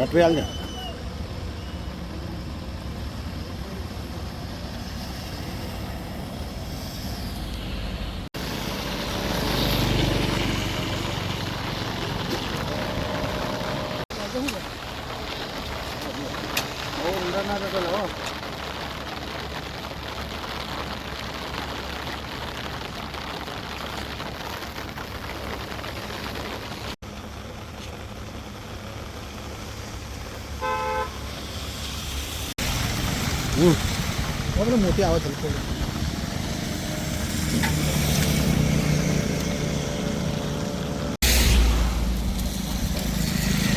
કટરિયાલ ને આપણે મોટી આવે છે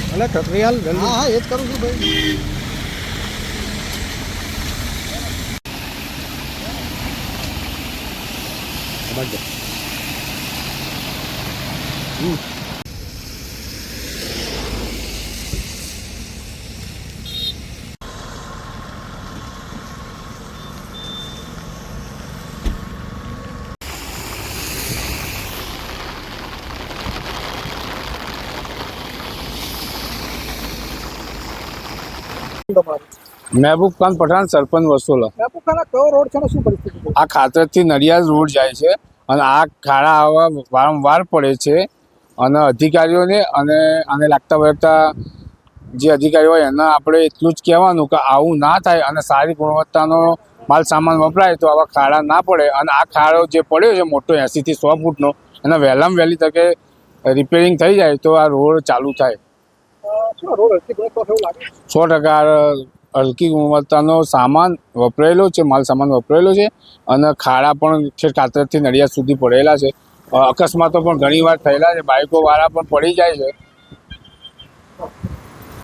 એટલે કટરિયાલ હા હા એ જ કરું છું ભાઈ મહેબૂબ ખાન પઠાણ સરપંચ વસોલા. મહેબૂબ ખાન કયો રોડ છે ને શું પરિસ્થિતિ છે? આ ખાતરથી નડિયાદ રોડ જાય છે અને આ ખાડા આવા વારંવાર પડે છે અને અધિકારીઓને અને આને લાગતા વળગતા જે અધિકારીઓ હોય એને આપણે એટલું જ કહેવાનું કે આવું ના થાય અને સારી ગુણવત્તાનો માલ સામાન વપરાય તો આવા ખાડા ના પડે. અને આ ખાડો જે પડ્યો છે મોટો 80 થી 100 ફૂટનો એને વહેલામાં વહેલી તકે રિપેરિંગ થઈ જાય તો આ રોડ ચાલુ થાય. 100% હલકી ગુણવત્તાનો સામાન વપરાયેલો છે, માલ સામાન વપરાયેલો છે અને ખાડા પણ છે કાતરથી નડિયાદ સુધી પડેલા છે. અકસ્માતો પણ ઘણી વાર થયેલા છે, બાઇકો વાળા પણ પડી જાય છે.